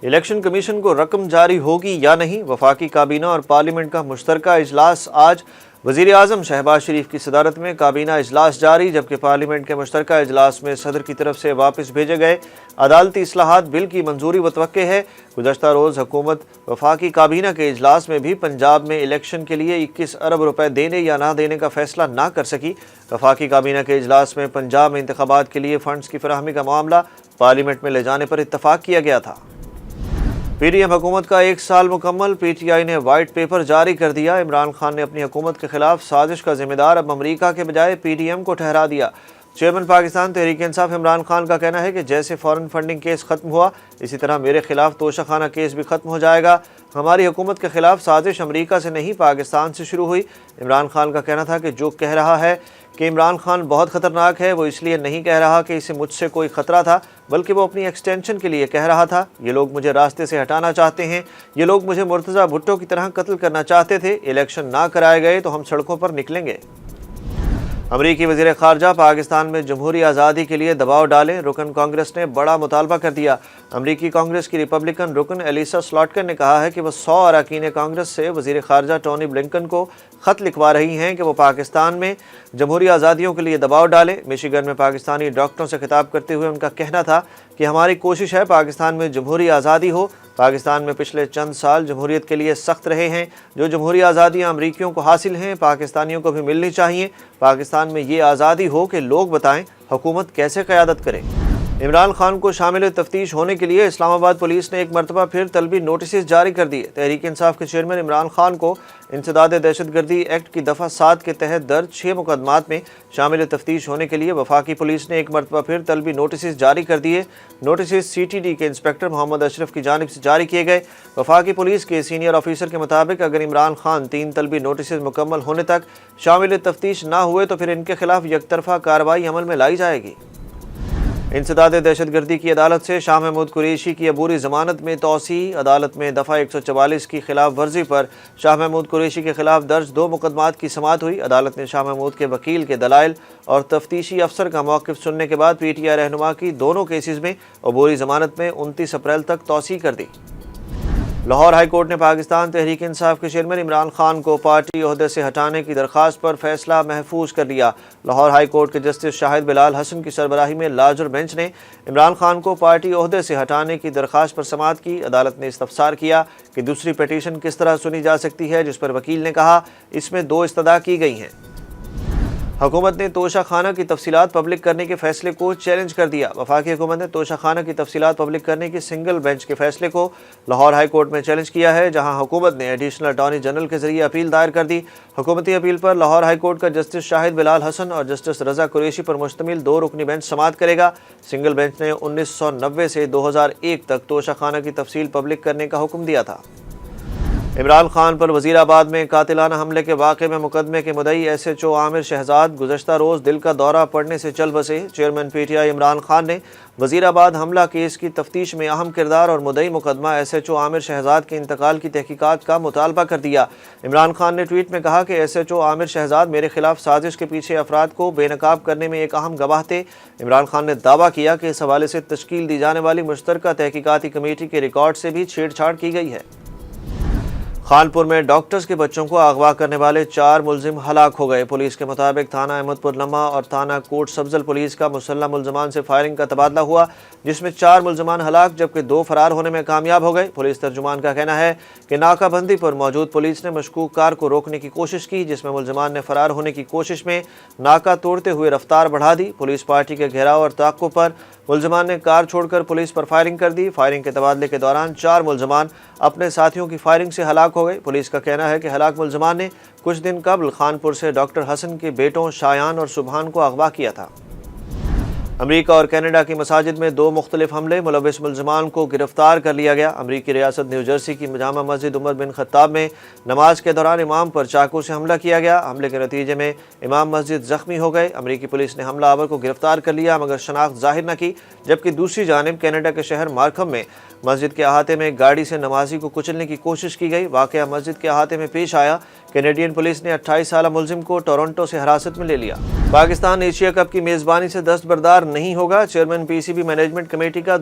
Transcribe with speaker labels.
Speaker 1: Election commission کو رقم جاری ہوگی یا نہیں؟ وفاقی کابینہ اور پارلیمنٹ کا مشترکہ اجلاس آج۔ وزیر اعظم شہباز شریف کی صدارت میں کابینہ اجلاس جاری، جبکہ پارلیمنٹ کے مشترکہ اجلاس میں صدر کی طرف سے واپس بھیجے گئے عدالتی اصلاحات بل کی منظوری متوقع ہے۔ گزشتہ روز حکومت وفاقی کابینہ کے اجلاس میں بھی پنجاب میں الیکشن کے لیے 21 ارب روپے دینے یا نہ دینے کا فیصلہ نہ کر سکی۔ وفاقی کابینہ کے اجلاس میں پنجاب میں انتخابات کے لیے فنڈز کی فراہمی کا معاملہ پارلیمنٹ میں لے جانے پر اتفاق کیا گیا تھا۔ پی ڈی ایم حکومت کا 1 سال مکمل، پی ٹی آئی نے وائٹ پیپر جاری کر دیا۔ عمران خان نے اپنی حکومت کے خلاف سازش کا ذمہ دار اب امریکہ کے بجائے پی ڈی ایم کو ٹھہرا دیا۔ چیئرمین پاکستان تحریک انصاف عمران خان کا کہنا ہے کہ جیسے فارن فنڈنگ کیس ختم ہوا، اسی طرح میرے خلاف توشہ خانہ کیس بھی ختم ہو جائے گا۔ ہماری حکومت کے خلاف سازش امریکہ سے نہیں، پاکستان سے شروع ہوئی۔ عمران خان کا کہنا تھا کہ جو کہہ رہا ہے کہ عمران خان بہت خطرناک ہے، وہ اس لیے نہیں کہہ رہا کہ اسے مجھ سے کوئی خطرہ تھا، بلکہ وہ اپنی ایکسٹینشن کے لیے کہہ رہا تھا۔ یہ لوگ مجھے راستے سے ہٹانا چاہتے ہیں، یہ لوگ مجھے مرتضیٰ بھٹو کی طرح قتل کرنا چاہتے تھے۔ الیکشن نہ کرائے گئے تو ہم سڑکوں پر نکلیں گے۔ امریکی وزیر خارجہ پاکستان میں جمہوری آزادی کے لیے دباؤ ڈالیں، رکن کانگریس نے بڑا مطالبہ کر دیا۔ امریکی کانگریس کی ریپبلکن رکن ایلیسا سلاٹکن نے کہا ہے کہ وہ 100 اراکین کانگریس سے وزیر خارجہ ٹونی بلنکن کو خط لکھوا رہی ہیں کہ وہ پاکستان میں جمہوری آزادیوں کے لیے دباؤ ڈالیں۔ میشیگن میں پاکستانی ڈاکٹروں سے خطاب کرتے ہوئے ان کا کہنا تھا کہ ہماری کوشش ہے پاکستان میں جمہوری آزادی ہو۔ پاکستان میں پچھلے چند سال جمہوریت کے لیے سخت رہے ہیں۔ جو جمہوری آزادیاں امریکیوں کو حاصل ہیں، پاکستانیوں کو بھی ملنی چاہیے۔ پاکستان میں یہ آزادی ہو کہ لوگ بتائیں حکومت کیسے قیادت کرے۔ عمران خان کو شامل تفتیش ہونے کے لیے اسلام آباد پولیس نے ایک مرتبہ پھر طلبی نوٹسز جاری کر دیے۔ تحریک انصاف کے چیئرمین عمران خان کو انسداد دہشت گردی ایکٹ کی دفعہ 7 کے تحت درج 6 مقدمات میں شامل تفتیش ہونے کے لیے وفاقی پولیس نے ایک مرتبہ پھر طلبی نوٹسز جاری کر دیے۔ نوٹسز سی ٹی ڈی کے انسپکٹر محمد اشرف کی جانب سے جاری کیے گئے۔ وفاقی پولیس کے سینئر آفیسر کے مطابق اگر عمران خان 3 طلبی نوٹسز مکمل ہونے تک شامل تفتیش نہ ہوئے تو پھر ان کے خلاف یک طرفہ کارروائی عمل میں لائی جائے گی۔ انسداد دہشت گردی کی عدالت سے شاہ محمود قریشی کی عبوری ضمانت میں توسیع۔ عدالت میں دفعہ 144 کی خلاف ورزی پر شاہ محمود قریشی کے خلاف درج 2 مقدمات کی سماعت ہوئی۔ عدالت نے شاہ محمود کے وکیل کے دلائل اور تفتیشی افسر کا موقف سننے کے بعد پی ٹی آئی رہنما کی دونوں کیسز میں عبوری ضمانت میں 29 اپریل تک توسیع کر دی۔ لاہور ہائی کورٹ نے پاکستان تحریک انصاف کے چیئرمین عمران خان کو پارٹی عہدے سے ہٹانے کی درخواست پر فیصلہ محفوظ کر لیا۔ لاہور ہائی کورٹ کے جسٹس شاہد بلال حسن کی سربراہی میں لارجر بینچ نے عمران خان کو پارٹی عہدے سے ہٹانے کی درخواست پر سماعت کی۔ عدالت نے استفسار کیا کہ دوسری پٹیشن کس طرح سنی جا سکتی ہے، جس پر وکیل نے کہا اس میں 2 استدعا کی گئی ہیں۔ حکومت نے توشہ خانہ کی تفصیلات پبلک کرنے کے فیصلے کو چیلنج کر دیا۔ وفاقی حکومت نے توشہ خانہ کی تفصیلات پبلک کرنے کی سنگل بینچ کے فیصلے کو لاہور ہائی کورٹ میں چیلنج کیا ہے، جہاں حکومت نے ایڈیشنل اٹارنی جنرل کے ذریعے اپیل دائر کر دی۔ حکومتی اپیل پر لاہور ہائی کورٹ کا جسٹس شاہد بلال حسن اور جسٹس رضا قریشی پر مشتمل 2 رکنی بینچ سماعت کرے گا۔ سنگل بینچ نے 1990 سے 2001 تک توشہ خانہ کی تفصیل پبلک کرنے کا حکم دیا تھا۔ عمران خان پر وزیر آباد میں قاتلانہ حملے کے واقعے میں مقدمے کے مدعی ایس ایچ او عامر شہزاد گزشتہ روز دل کا دورہ پڑنے سے چل بسے۔ Chairman P T I Imran Khan نے وزیر آباد حملہ کیس کی تفتیش میں اہم کردار اور مدعی مقدمہ ایس ایچ او عامر شہزاد کے انتقال کی تحقیقات کا مطالبہ کر دیا۔ عمران خان نے ٹویٹ میں کہا کہ ایس ایچ او عامر شہزاد میرے خلاف سازش کے پیچھے افراد کو بے نقاب کرنے میں ایک اہم گواہ تھے۔ عمران خان نے دعویٰ کیا کہ اس حوالے سے تشکیل دی جانے والی مشترکہ تحقیقاتی کمیٹی کے ریکارڈ سے بھی چھیڑ چھاڑ کی گئی ہے۔ خانپور میں ڈاکٹرز کے بچوں کو اغوا کرنے والے 4 ملزم ہلاک ہو گئے۔ پولیس کے مطابق تھانہ احمد پور لمحہ اور تھانہ کوٹ سبزل پولیس کا مسلح ملزمان سے فائرنگ کا تبادلہ ہوا، جس میں 4 ملزمان ہلاک جبکہ 2 فرار ہونے میں کامیاب ہو گئے۔ پولیس ترجمان کا کہنا ہے کہ ناکہ بندی پر موجود پولیس نے مشکوک کار کو روکنے کی کوشش کی، جس میں ملزمان نے فرار ہونے کی کوشش میں ناکہ توڑتے ہوئے رفتار بڑھا دی۔ پولیس پارٹی کے گھیراؤ اور تعاقب پر ملزمان نے کار چھوڑ کر پولیس پر فائرنگ کر دی۔ فائرنگ کے تبادلے کے دوران 4 ملزمان اپنے ساتھیوں کی فائرنگ سے ہلاک ہو گئے۔ پولیس کا کہنا ہے کہ ہلاک ملزمان نے کچھ دن قبل خانپور سے ڈاکٹر حسن کے بیٹوں شایان اور سبحان کو اغوا کیا تھا۔ امریکہ اور کینیڈا کی مساجد میں 2 مختلف حملے، ملوث ملزمان کو گرفتار کر لیا گیا۔ امریکی ریاست نیو جرسی کی جامع مسجد عمر بن خطاب میں نماز کے دوران امام پر چاقو سے حملہ کیا گیا۔ حملے کے نتیجے میں امام مسجد زخمی ہو گئے۔ امریکی پولیس نے حملہ آور کو گرفتار کر لیا مگر شناخت ظاہر نہ کی، جبکہ دوسری جانب کینیڈا کے شہر مارکھم میں مسجد کے احاطے میں گاڑی سے نمازی کو کچلنے کی کوشش کی گئی۔ واقعہ مسجد کے احاطے میں پیش آیا۔ کینیڈین پولیس نے 28 سالہ ملزم کو ٹورنٹو سے حراست میں لے لیا۔ پاکستان ایشیا کپ کی میزبانی سے دستبردار نہیں ہوگا، chairman P C B management committee کا